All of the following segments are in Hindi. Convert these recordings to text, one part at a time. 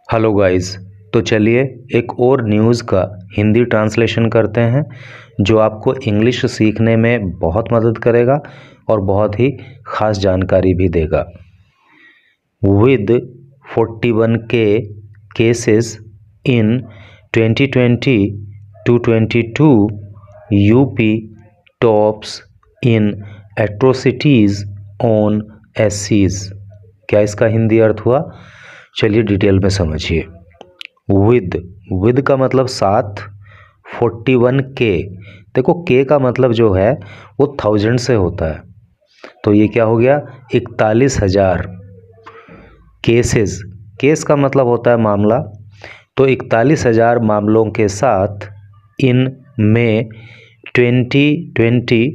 Hello guys. तो चलिए एक और न्यूज़ का हिंदी ट्रांसलेशन करते हैं जो आपको इंग्लिश सीखने में बहुत मदद करेगा और बहुत ही ख़ास जानकारी भी देगा। With 41K cases in 2020 to 22, UP tops in atrocities on एससीज। क्या इसका हिंदी अर्थ हुआ? चलिए डिटेल में समझिए। विद का मतलब साथ, 41K, देखो के का मतलब जो है वो 1000 से होता है, तो ये क्या हो गया 41,000। केस का मतलब होता है मामला, तो 41,000 मामलों के साथ इन में 2020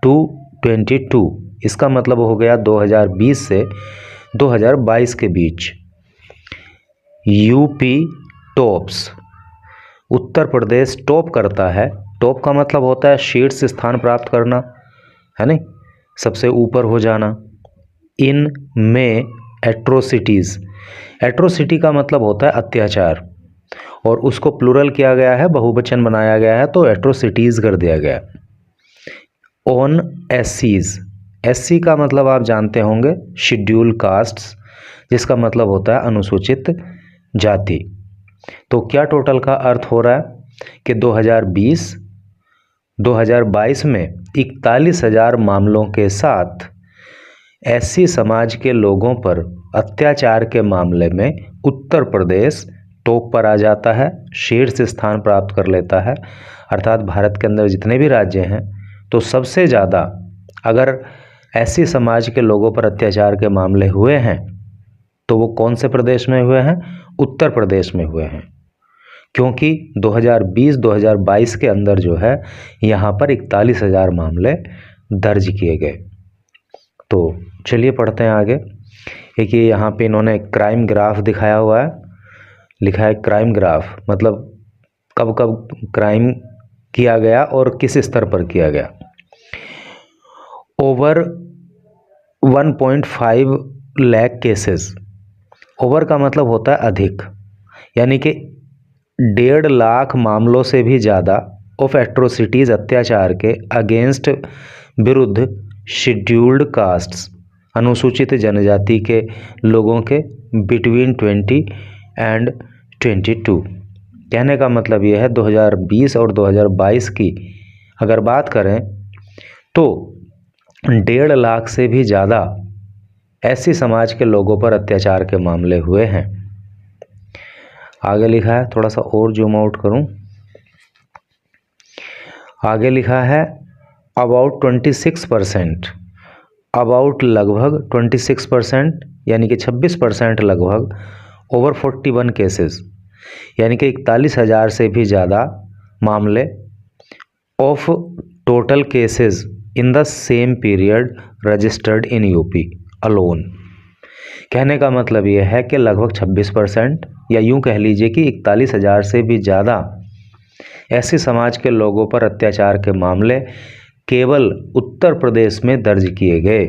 to 22, इसका मतलब हो गया 2020 से 2022 के बीच। UP tops, Uttar Pradesh top करता है। टॉप का मतलब होता है शीर्ष स्थान प्राप्त करना, है नहीं, सबसे ऊपर हो जाना। इन में एट्रोसिटीज़, एट्रोसिटी का मतलब होता है अत्याचार, और उसको प्लूरल किया गया है, बहुवचन बनाया गया है, तो एट्रोसिटीज़ कर दिया गया। ऑन एससीज, एससी का मतलब आप जानते होंगे शेड्यूल कास्ट्स, जिसका मतलब होता है अनुसूचित जाति। तो क्या टोटल का अर्थ हो रहा है कि 2020-2022 में 41,000 मामलों के साथ एससी समाज के लोगों पर अत्याचार के मामले में उत्तर प्रदेश टॉप पर आ जाता है, शीर्ष स्थान प्राप्त कर लेता है। अर्थात भारत के अंदर जितने भी राज्य हैं तो सबसे ज़्यादा अगर एससी समाज के लोगों पर अत्याचार के मामले हुए हैं तो वो कौन से प्रदेश में हुए हैं? उत्तर प्रदेश में हुए हैं, क्योंकि 2020-2022 के अंदर जो है यहाँ पर 41,000 मामले दर्ज किए गए। तो चलिए पढ़ते हैं आगे। एक ये यहाँ पे इन्होंने क्राइम ग्राफ दिखाया हुआ है, लिखा है क्राइम ग्राफ, मतलब कब कब क्राइम किया गया और किस स्तर पर किया गया। ओवर 1.5 लाख केसेस, ओवर का मतलब होता है अधिक, यानी कि 1.5 लाख मामलों से भी ज़्यादा ऑफ एट्रोसिटीज़, अत्याचार के अगेंस्ट, विरुद्ध शेड्यूल्ड कास्ट्स, अनुसूचित जनजाति के लोगों के, बिटवीन 20 एंड 22। कहने का मतलब यह है 2020 और 2022 की अगर बात करें तो 1.5 लाख से भी ज़्यादा ऐसी समाज के लोगों पर अत्याचार के मामले हुए हैं। आगे लिखा है, थोड़ा सा और जूम आउट करूं, आगे लिखा है अबाउट 26%, अबाउट लगभग 26%, यानी कि 26% लगभग, ओवर 41 केसेस, यानी कि 41,000 से भी ज़्यादा मामले, of total cases in the same period registered in UP alone. कहने का मतलब यह है कि लगभग 26%, या यूं कह लीजिए कि 41,000 से भी ज़्यादा ऐसे समाज के लोगों पर अत्याचार के मामले केवल उत्तर प्रदेश में दर्ज किए गए।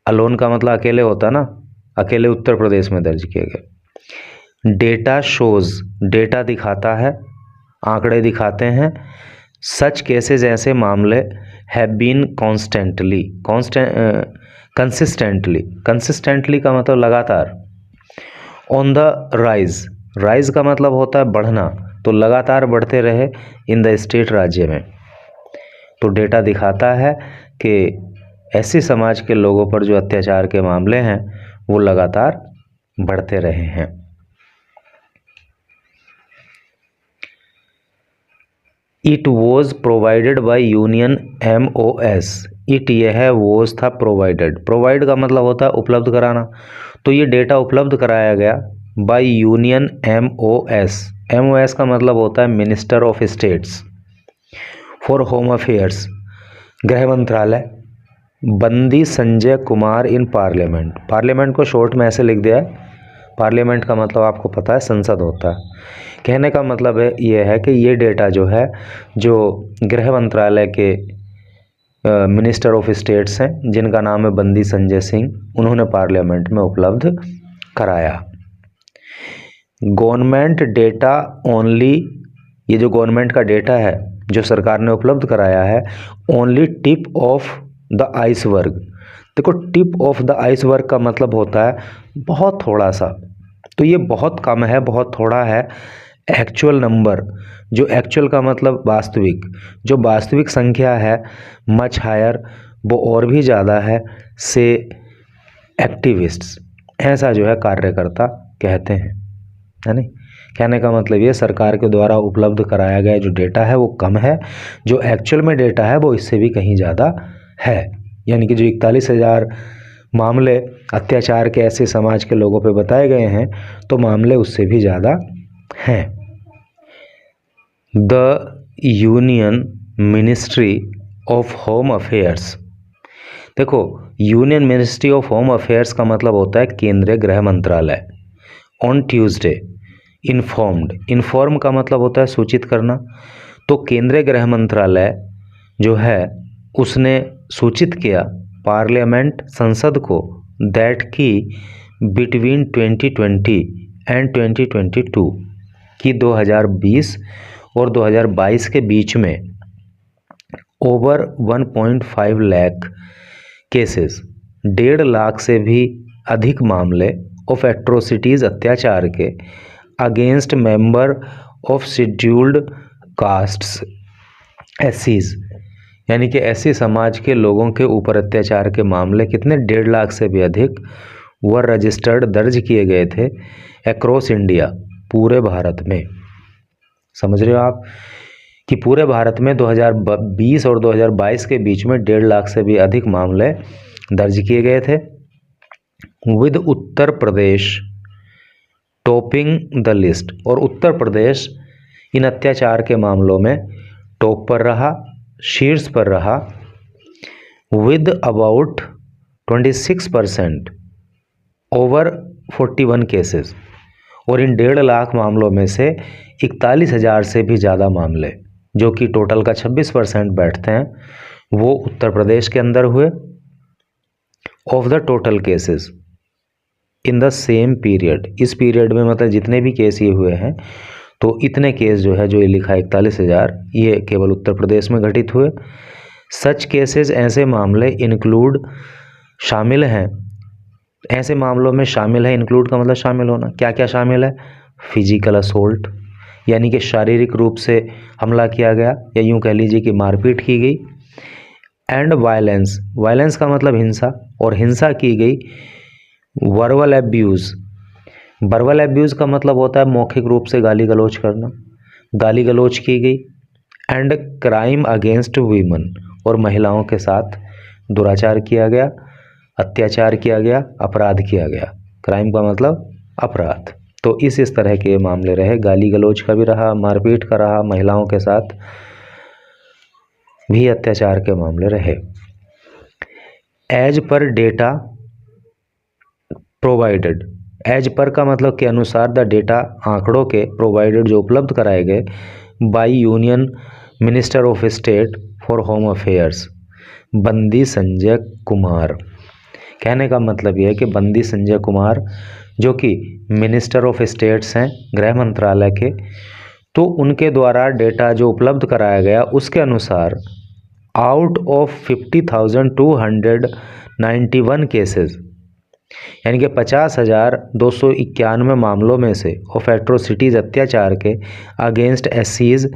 अलोन का मतलब अकेले होता ना, अकेले उत्तर प्रदेश में दर्ज किए गए। डेटा शोज, डेटा दिखाता है, आंकड़े दिखाते हैं, सच केसेस, ऐसे मामले, हैव बीन कंसिस्टेंटली का मतलब लगातार, ऑन द राइज, राइज का मतलब होता है बढ़ना, तो लगातार बढ़ते रहे इन द स्टेट, राज्य में। तो डेटा दिखाता है कि ऐसे समाज के लोगों पर जो अत्याचार के मामले हैं वो लगातार बढ़ते रहे हैं। It was provided by union MOS, it यह है, वॉज था प्रोवाइडेड, प्रोवाइड का मतलब होता है उपलब्ध कराना, तो ये डेटा उपलब्ध कराया गया बाय यूनियन MOS, MOS का मतलब होता है minister of states for home affairs, गृह मंत्रालय, बंदी Sanjay Kumar in parliament, parliament को शॉर्ट में ऐसे लिख दिया है, पार्लियामेंट का मतलब आपको पता है संसद होता है। कहने का मतलब है ये है कि ये डेटा जो है, जो गृह मंत्रालय के मिनिस्टर ऑफ स्टेट्स हैं जिनका नाम है बंदी संजय सिंह, उन्होंने पार्लियामेंट में उपलब्ध कराया। गवर्नमेंट डेटा ओनली, ये जो गवर्नमेंट का डेटा है जो सरकार ने उपलब्ध कराया है, only tip of the iceberg. देखो, टिप ऑफ द आइसबर्ग का मतलब होता है बहुत थोड़ा सा, तो ये बहुत कम है, बहुत थोड़ा है। एक्चुअल नंबर, जो एक्चुअल का मतलब वास्तविक, जो वास्तविक संख्या है मच हायर, वो और भी ज़्यादा है से एक्टिविस्ट्स, ऐसा जो है कार्यकर्ता कहते हैं, है नहीं। कहने का मतलब ये, सरकार के द्वारा उपलब्ध कराया गया जो डेटा है वो कम है, जो एक्चुअल में डेटा है वो इससे भी कहीं ज़्यादा है। यानी कि जो 41,000 मामले अत्याचार के ऐसे समाज के लोगों पे बताए गए हैं, तो मामले उससे भी ज़्यादा हैं। The Union Ministry of Home Affairs, देखो Union Ministry of Home Affairs का मतलब होता है केंद्रीय गृह मंत्रालय। ऑन ट्यूसडे इन्फॉर्म्ड, इन्फॉर्म का मतलब होता है सूचित करना, तो केंद्रीय गृह मंत्रालय जो है उसने सूचित किया पार्लियामेंट, संसद को, दैट की बिटवीन 2020 एंड 2022 कि 2020 और 2022 के बीच में ओवर 1.5 लाख केसेस, 1.5 लाख से भी अधिक मामले ऑफ एट्रोसिटीज़, अत्याचार के, against member of scheduled castes, एससीज, यानी कि एससी समाज के लोगों के ऊपर अत्याचार के मामले कितने, 1.5 लाख से भी अधिक व रजिस्टर्ड, दर्ज किए गए थे अक्रॉस इंडिया, पूरे भारत में। समझ रहे हो आप कि पूरे भारत में 2020 और 2022 के बीच में 1.5 लाख से भी अधिक मामले दर्ज किए गए थे। With Uttar Pradesh topping the list, और उत्तर प्रदेश इन अत्याचार के मामलों में टॉप पर रहा, शीर्ष पर रहा, विद अबाउट 26% ओवर 41 केसेस, और इन 1.5 लाख मामलों में से 41,000 से भी ज़्यादा मामले, जो कि टोटल का 26% बैठते हैं, वो उत्तर प्रदेश के अंदर हुए। Of the total cases in the same period, इस पीरियड में मतलब जितने भी केस ये हुए हैं, तो इतने केस जो है, जो ये लिखा है 41,000, ये केवल उत्तर प्रदेश में घटित हुए। सच केसेस, ऐसे मामले, इंक्लूड, शामिल हैं, ऐसे मामलों में शामिल है, इंक्लूड का मतलब शामिल होना, क्या क्या शामिल है, फिजिकल असोल्ट, यानी कि शारीरिक रूप से हमला किया गया, या यूँ कह लीजिए कि मारपीट की गई, एंड वायलेंस, वायलेंस का मतलब हिंसा, और हिंसा की गई, वर्बल एब्यूज़, वर्बल एब्यूज़ का मतलब होता है मौखिक रूप से गाली गलौज करना, गाली गलौज की गई, एंड क्राइम अगेंस्ट वीमेन, और महिलाओं के साथ दुराचार किया गया, अत्याचार किया गया, अपराध किया गया। क्राइम का मतलब अपराध, तो इस तरह के मामले रहे, गाली गलौज का भी रहा, मारपीट का रहा, महिलाओं के साथ भी अत्याचार के मामले रहे। As per data provided, as per का मतलब के अनुसार, द डेटा, आंकड़ों के, प्रोवाइडेड जो उपलब्ध कराए गए, by union minister of state for home affairs, बंदी संजय कुमार। कहने का मतलब यह है कि बंदी संजय कुमार जो कि मिनिस्टर ऑफ स्टेट्स हैं, गृह मंत्रालय के, तो उनके द्वारा डेटा जो उपलब्ध कराया गया उसके अनुसार आउट ऑफ 50,291 केसेस, यानी कि 50,291 मामलों में से ऑफ एट्रोसिटीज़, अत्याचार के, अगेंस्ट एससीज,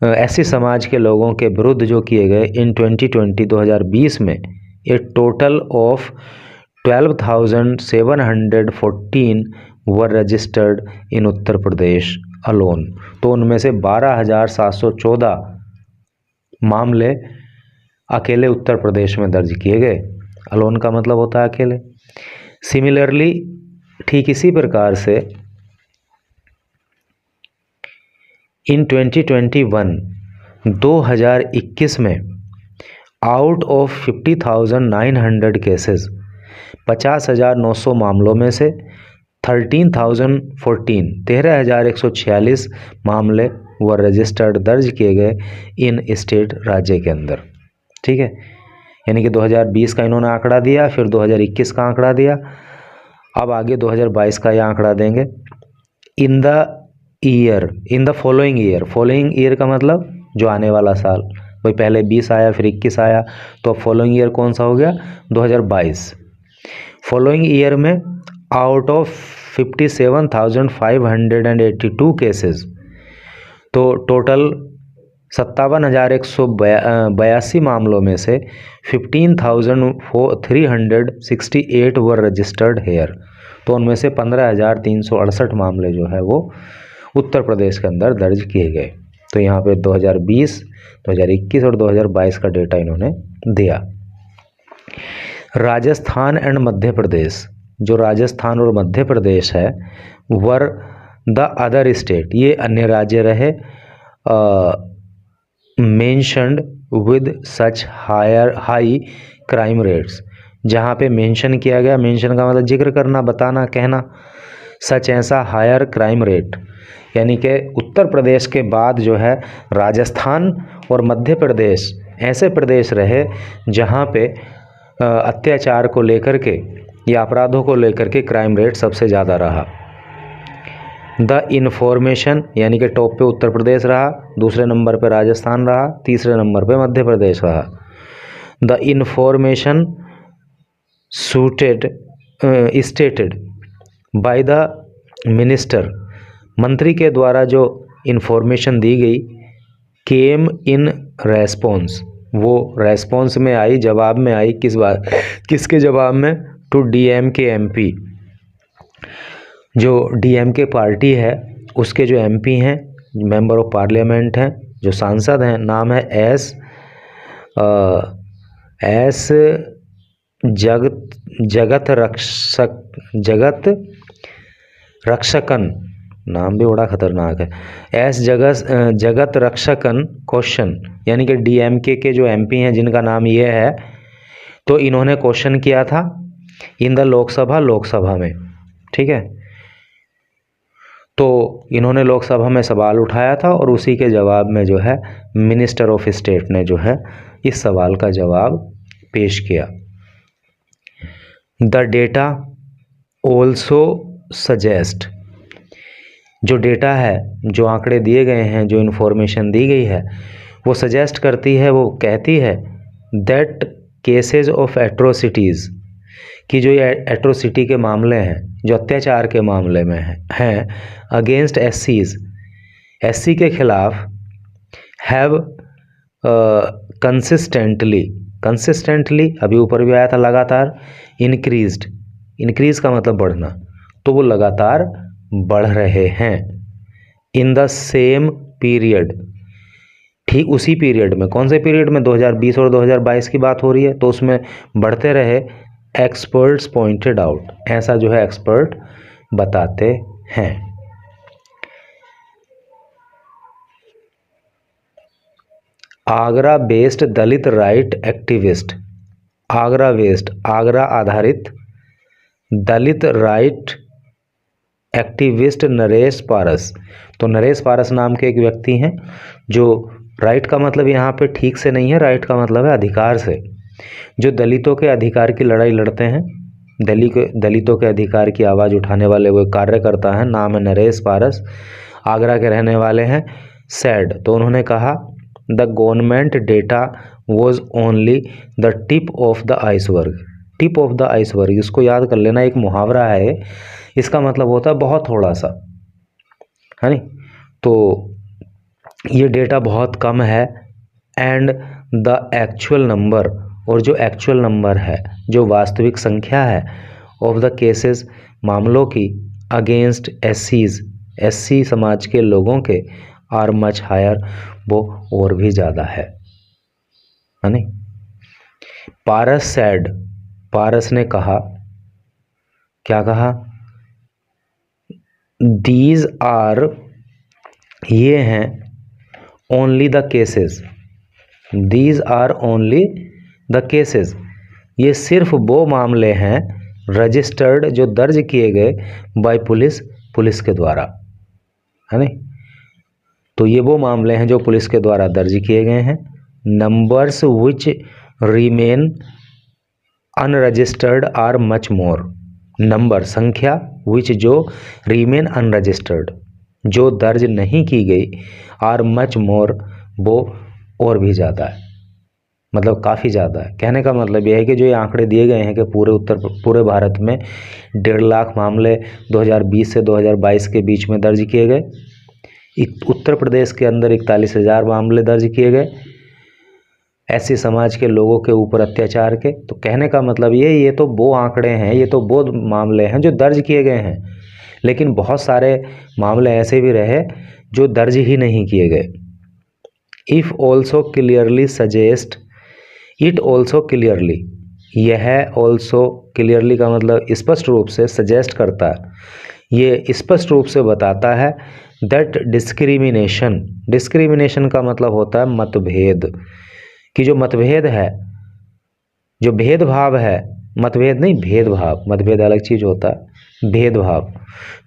एससी समाज के लोगों के विरुद्ध जो किए गए इन 2020 में, a total of 12,714 were registered in Uttar Pradesh alone, तो उनमें से 12,714 मामले अकेले उत्तर प्रदेश में दर्ज किए गए। अलोन का मतलब होता है अकेले। सिमिलरली, ठीक इसी प्रकार से इन 2021 में आउट ऑफ 50,900 केसेस, 50,900 मामलों में से 13,146 मामले व रजिस्टर्ड, दर्ज किए गए इन स्टेट, राज्य के अंदर। ठीक है, यानी कि 2020 का इन्होंने आंकड़ा दिया, फिर 2021 का आंकड़ा दिया, अब आगे 2022 का यह आंकड़ा देंगे। इन द फॉलोइंग ईयर का मतलब जो आने वाला साल, भाई पहले 20 आया फिर 21 आया, तो अब फॉलोइंग ईयर कौन सा हो गया, 2022। फॉलोइंग ईयर में आउट ऑफ 57,582 केसेस, तो टोटल 57,182 मामलों में से 15,368 वर रजिस्टर्ड हेयर, तो उनमें से 15,368 मामले जो है वो उत्तर प्रदेश के अंदर दर्ज किए गए। तो यहाँ पे 2020, 2021 और 2022 का डेटा इन्होंने दिया। राजस्थान एंड मध्य प्रदेश, जो राजस्थान और मध्य प्रदेश है, वर द अदर स्टेट, ये अन्य राज्य रहे, mentioned with such high crime rates, जहाँ पे मेंशन किया गया, मेंशन का मतलब जिक्र करना, बताना, कहना, सच ऐसा हायर क्राइम रेट, यानी कि उत्तर प्रदेश के बाद जो है राजस्थान और मध्य प्रदेश ऐसे प्रदेश रहे जहाँ पे अत्याचार को लेकर के या अपराधों को लेकर के क्राइम रेट सबसे ज़्यादा रहा। द इन्फॉर्मेशन, यानी कि टॉप पे उत्तर प्रदेश रहा, दूसरे नंबर पे राजस्थान रहा, तीसरे नंबर पे मध्य प्रदेश रहा। The information stated by the minister, मंत्री के द्वारा जो इन्फॉर्मेशन दी गई, केम इन रेस्पॉन्स, वो रेस्पॉन्स में आई, जवाब में आई, किसके जवाब में, टू डीएमके एमपी, जो डीएमके पार्टी है उसके जो एमपी हैं, मेंबर ऑफ पार्लियामेंट हैं, जो सांसद हैं, नाम है एस जगत रक्षकन, नाम भी बड़ा खतरनाक है, एस जगत रक्षकन क्वेश्चन, यानी कि डीएमके के जो एमपी हैं जिनका नाम ये है, तो इन्होंने क्वेश्चन किया था इन द लोकसभा में, ठीक है, तो इन्होंने लोकसभा में सवाल उठाया था और उसी के जवाब में जो है मिनिस्टर ऑफ स्टेट ने जो है इस सवाल का जवाब पेश किया। द डेटा ऑल्सो सजेस्ट, जो डेटा है, जो आंकड़े दिए गए हैं, जो इन्फॉर्मेशन दी गई है, वो सजेस्ट करती है, वो कहती है दैट केसेस ऑफ एट्रोसिटीज़, कि जो ये एट्रोसिटी के मामले हैं, जो अत्याचार के मामले में हैं अगेंस्ट एससी के खिलाफ, हैव कंसिस्टेंटली, अभी ऊपर भी आया था लगातार, इंक्रीज का मतलब बढ़ना, तो वो लगातार बढ़ रहे हैं। इन द सेम पीरियड, ठीक उसी पीरियड में, कौन से पीरियड में, 2020 और 2022 की बात हो रही है, तो उसमें बढ़ते रहे। एक्सपर्ट्स पॉइंटेड आउट, ऐसा जो है एक्सपर्ट बताते हैं। आगरा बेस्ड दलित राइट एक्टिविस्ट, आगरा आधारित दलित राइट एक्टिविस्ट नरेश पारस, तो नरेश पारस नाम के एक व्यक्ति हैं, जो राइट का मतलब यहाँ पे ठीक से नहीं है, राइट का मतलब है अधिकार से, जो दलितों के अधिकार की लड़ाई लड़ते हैं, दलितों के अधिकार की आवाज़ उठाने वाले वो कार्यकर्ता हैं, नाम है नरेश पारस, आगरा के रहने वाले हैं। सैड, तो उन्होंने कहा the government data was only the tip of the iceberg, tip of the iceberg, इसको याद कर लेना, एक मुहावरा है, इसका मतलब होता है बहुत थोड़ा सा, है नी, तो ये डेटा बहुत कम है। एंड द एक्चुअल नंबर, और जो एक्चुअल नंबर है, जो वास्तविक संख्या है, ऑफ द केसेस, मामलों की, अगेंस्ट एससी समाज के लोगों के, आर मच हायर, वो और भी ज़्यादा है नी। पारस ने कहा, क्या कहा, दीज आर, ये हैं, only the cases, these are only the cases, ये सिर्फ वो मामले हैं, रजिस्टर्ड, जो दर्ज किए गए, बाय पुलिस के द्वारा, है नी, तो ये वो मामले हैं जो पुलिस के द्वारा दर्ज किए गए हैं। Numbers which remain unregistered are much more, number संख्या, विच जो रिमेन अनरजिस्टर्ड जो दर्ज नहीं की गई, आर मच मोर वो और भी ज़्यादा है, मतलब काफ़ी ज़्यादा है। कहने का मतलब यह है कि जो ये आंकड़े दिए गए हैं कि पूरे भारत में 1.5 लाख मामले 2020 से 2022 के बीच में दर्ज किए गए। उत्तर प्रदेश के अंदर 41,000 मामले दर्ज किए गए एससी समाज के लोगों के ऊपर अत्याचार के। तो कहने का मतलब ये तो वो आंकड़े हैं, ये तो वो मामले हैं जो दर्ज किए गए हैं, लेकिन बहुत सारे मामले ऐसे भी रहे जो दर्ज ही नहीं किए गए। If also clearly suggest, it also clearly, यह ऑल्सो क्लियरली का मतलब स्पष्ट रूप से सजेस्ट करता है, ये स्पष्ट रूप से बताता है दैट डिस्क्रिमिनेशन, डिस्क्रिमिनेशन का मतलब होता है मतभेद, कि जो मतभेद है, जो भेदभाव है, मतभेद नहीं भेदभाव, मतभेद अलग चीज़ होता है, भेदभाव,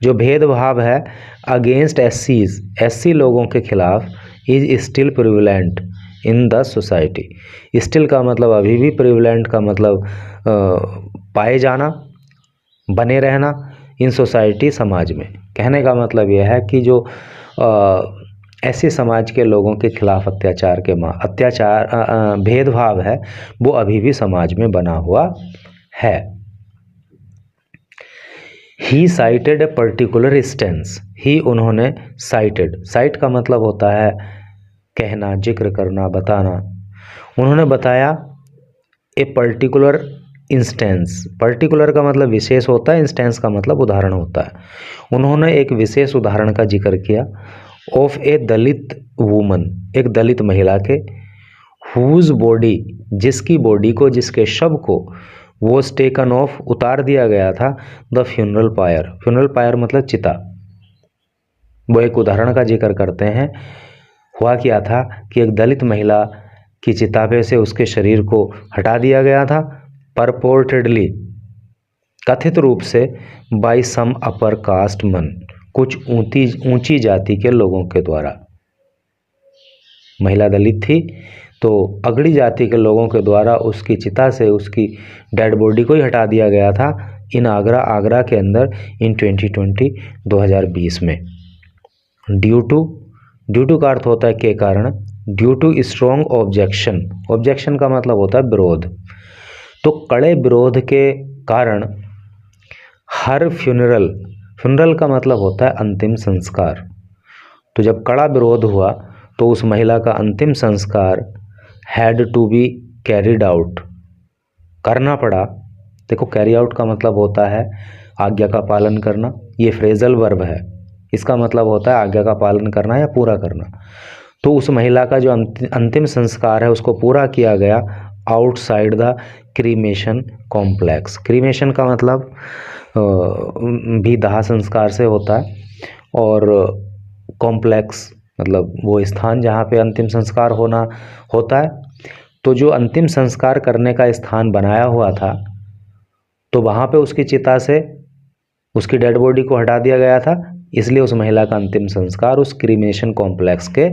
जो भेदभाव है अगेंस्ट एससीज, एससी लोगों के खिलाफ, is still prevalent in the society. Still का मतलब अभी भी, प्रिविलेंट का मतलब पाए जाना, बने रहना, इन सोसाइटी समाज में। कहने का मतलब यह है कि जो ऐसे समाज के लोगों के खिलाफ भेदभाव है वो अभी भी समाज में बना हुआ है। ही साइटेड ए पर्टिकुलर इंस्टेंस, ही उन्होंने साइटेड, साइट का मतलब होता है कहना, जिक्र करना, बताना। उन्होंने बताया ए पर्टिकुलर इंस्टेंस, पर्टिकुलर का मतलब विशेष होता है, इंस्टेंस का मतलब उदाहरण होता है। उन्होंने एक विशेष उदाहरण का जिक्र किया ऑफ ए दलित वुमन, एक दलित महिला के, हुज बॉडी, जिसकी बॉडी को, जिसके शव को वॉज टेकन ऑफ, उतार दिया गया था, the funeral pyre, funeral pyre मतलब चिता। वो एक उदाहरण का जिक्र करते हैं। हुआ क्या था कि एक दलित महिला की चिता पे से उसके शरीर को हटा दिया गया था, परपोर्टेडली, कथित रूप से, बाय सम अपर कास्ट मन, कुछ ऊंची जाति के लोगों के द्वारा। महिला दलित थी तो अगड़ी जाति के लोगों के द्वारा उसकी चिता से उसकी डेड बॉडी को ही हटा दिया गया था इन आगरा के अंदर इन 2020 में। ड्यू टू का अर्थ होता है के कारण, due to strong objection, objection का मतलब होता है विरोध, तो कड़े विरोध के कारण हर फ्यूनरल का मतलब होता है अंतिम संस्कार। तो जब कड़ा विरोध हुआ तो उस महिला का अंतिम संस्कार had to be carried out, करना पड़ा। देखो कैरी आउट का मतलब होता है आज्ञा का पालन करना, ये फ्रेजल वर्ब है, इसका मतलब होता है आज्ञा का पालन करना या पूरा करना। तो उस महिला का जो अंतिम संस्कार है उसको पूरा किया गया outside the cremation complex. Cremation का मतलब भी दाह संस्कार से होता है, और कॉम्प्लेक्स मतलब वो स्थान जहाँ पे अंतिम संस्कार होना होता है। तो जो अंतिम संस्कार करने का स्थान बनाया हुआ था तो वहाँ पे उसकी चिता से उसकी डेड बॉडी को हटा दिया गया था, इसलिए उस महिला का अंतिम संस्कार उस क्रीमेशन कॉम्प्लेक्स के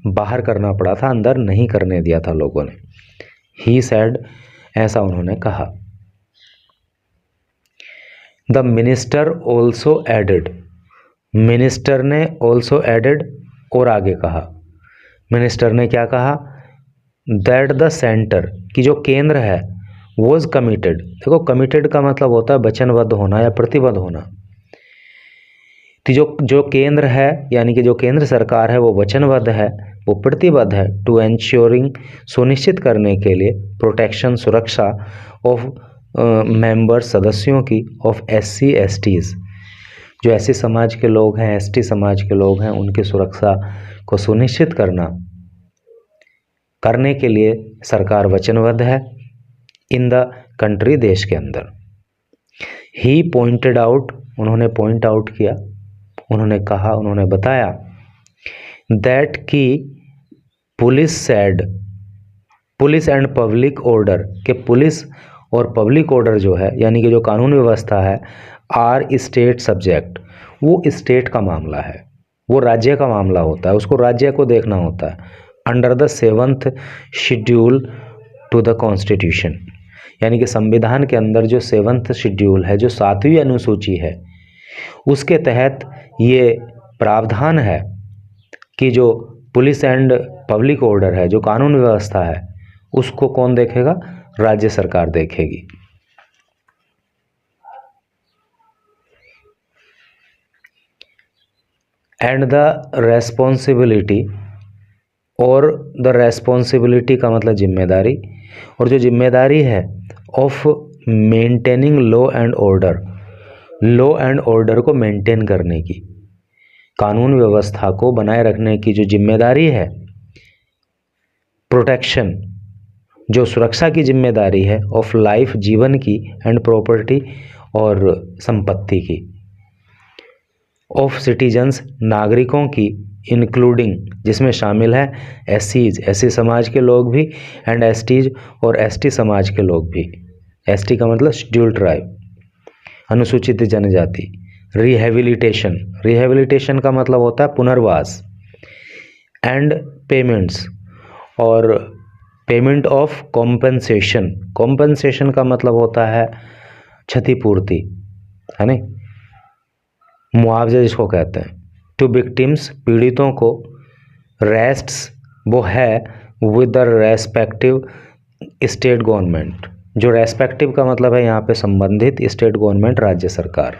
बाहर करना पड़ा था, अंदर नहीं करने दिया था लोगों ने। ही सेड, ऐसा उन्होंने कहा। The minister also added, minister ने ऑल्सो एडेड और आगे कहा, मिनिस्टर ने क्या कहा, दैट द सेंटर, कि जो केंद्र है, वॉज कमिटेड। देखो कमिटेड का मतलब होता है वचनबद्ध होना या प्रतिबद्ध होना। तो जो केंद्र है यानी कि जो केंद्र सरकार है वो वचनबद्ध है, वो प्रतिबद्ध है टू एंश्योरिंग, सुनिश्चित करने के लिए, प्रोटेक्शन, सुरक्षा ऑफ मेंबर, सदस्यों की, ऑफ एससी एसटीज, जो ऐसे समाज के लोग हैं, एसटी समाज के लोग हैं, उनकी सुरक्षा को सुनिश्चित करने के लिए सरकार वचनबद्ध है इन द कंट्री, देश के अंदर। ही पॉइंटेड आउट, उन्होंने पॉइंट आउट किया, उन्होंने कहा, उन्होंने बताया दैट की police said, police and public order, के पुलिस और पब्लिक ऑर्डर जो है यानी कि जो कानून व्यवस्था है, आर स्टेट सब्जेक्ट, वो स्टेट का मामला है, वो राज्य का मामला होता है, उसको राज्य को देखना होता है, under the 7th schedule to the constitution, यानी कि संविधान के अंदर जो 7th शेड्यूल है, जो 7वीं अनुसूची है, उसके तहत ये प्रावधान है कि जो पुलिस एंड पब्लिक ऑर्डर है, जो कानून व्यवस्था है, उसको कौन देखेगा? राज्य सरकार देखेगी। एंड द रेस्पॉन्सिबिलिटी, और द रेस्पॉन्सिबिलिटी का मतलब जिम्मेदारी, और जो जिम्मेदारी है of maintaining law and order, law and order को मेंटेन करने की, कानून व्यवस्था को बनाए रखने की जो जिम्मेदारी है, प्रोटेक्शन, जो सुरक्षा की जिम्मेदारी है, ऑफ लाइफ, जीवन की, एंड प्रॉपर्टी, और संपत्ति की, ऑफ सिटीजन्स, नागरिकों की, इंक्लूडिंग, जिसमें शामिल है एससीज, एससी समाज के लोग भी, एंड एसटीज, और एसटी समाज के लोग भी। एसटी का मतलब शेड्यूल्ड ट्राइब, अनुसूचित जनजाति। रिहेबिलिटेशन, रिहेबिलिटेशन का मतलब होता है पुनर्वास। एंड पेमेंट्स, और पेमेंट ऑफ कॉम्पेंसेशन, कॉम्पेंसेशन का मतलब होता है क्षतिपूर्ति, है ना, मुआवजा जिसको कहते हैं। टू विक्टिम्स, पीड़ितों को। रेस्ट्स, वो है with the respective state government, जो रेस्पेक्टिव का मतलब है यहाँ पे संबंधित स्टेट गवर्नमेंट, राज्य सरकार।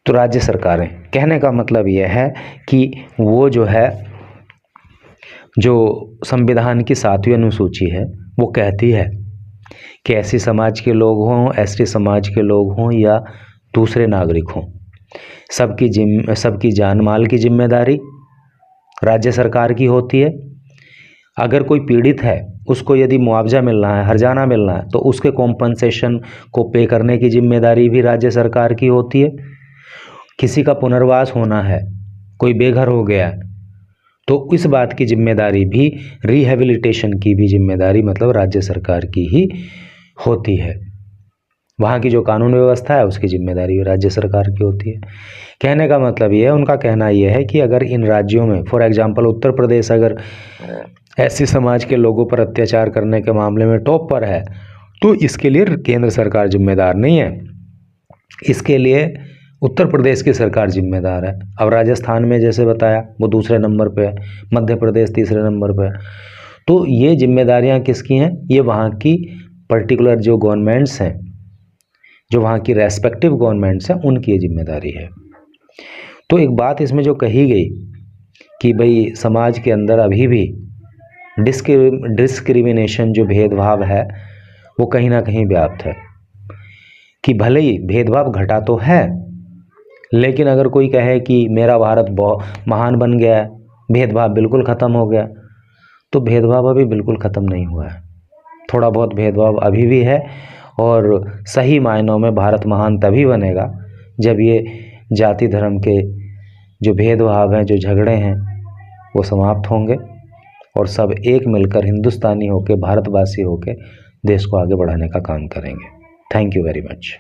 तो राज्य सरकारें, कहने का मतलब यह है कि वो जो है, जो संविधान की 7वीं अनुसूची है, वो कहती है कि एससी समाज के लोग हों, एसटी समाज के लोग हों, या दूसरे नागरिक हों, सबकी जान माल की जिम्मेदारी राज्य सरकार की होती है। अगर कोई पीड़ित है, उसको यदि मुआवजा मिलना है, हर्जाना मिलना है, तो उसके कॉम्पनसेशन को पे करने की जिम्मेदारी भी राज्य सरकार की होती है। किसी का पुनर्वास होना है, कोई बेघर हो गया, तो इस बात की जिम्मेदारी भी, रिहेबिलिटेशन की भी जिम्मेदारी मतलब राज्य सरकार की ही होती है। वहाँ की जो कानून व्यवस्था है, उसकी जिम्मेदारी राज्य सरकार की होती है। कहने का मतलब ये है, उनका कहना ये है कि अगर इन राज्यों में, फॉर एग्जांपल उत्तर प्रदेश अगर एससी समाज के लोगों पर अत्याचार करने के मामले में टॉप पर है, तो इसके लिए केंद्र सरकार जिम्मेदार नहीं है, इसके लिए उत्तर प्रदेश की सरकार जिम्मेदार है। अब राजस्थान में जैसे बताया, वो दूसरे नंबर पे है, मध्य प्रदेश तीसरे नंबर पे है। तो ये जिम्मेदारियां किसकी हैं? ये वहाँ की पर्टिकुलर जो गवर्नमेंट्स हैं, जो वहाँ की रेस्पेक्टिव गवर्नमेंट्स हैं, उनकी ये जिम्मेदारी है। तो एक बात इसमें जो कही गई कि भाई समाज के अंदर अभी भी डिस्क्रिमिनेशन, जो भेदभाव है, वो कहीं ना कहीं व्याप्त है, कि भले ही भेदभाव घटा तो है, लेकिन अगर कोई कहे कि मेरा भारत बहुत महान बन गया है, भेदभाव बिल्कुल ख़त्म हो गया, तो भेदभाव अभी बिल्कुल ख़त्म नहीं हुआ है। थोड़ा बहुत भेदभाव अभी भी है, और सही मायनों में भारत महान तभी बनेगा जब ये जाति धर्म के जो भेदभाव हैं, जो झगड़े हैं, वो समाप्त होंगे, और सब एक मिलकर हिंदुस्तानी होकर, भारतवासी होकर देश को आगे बढ़ाने का काम करेंगे। Thank you very much.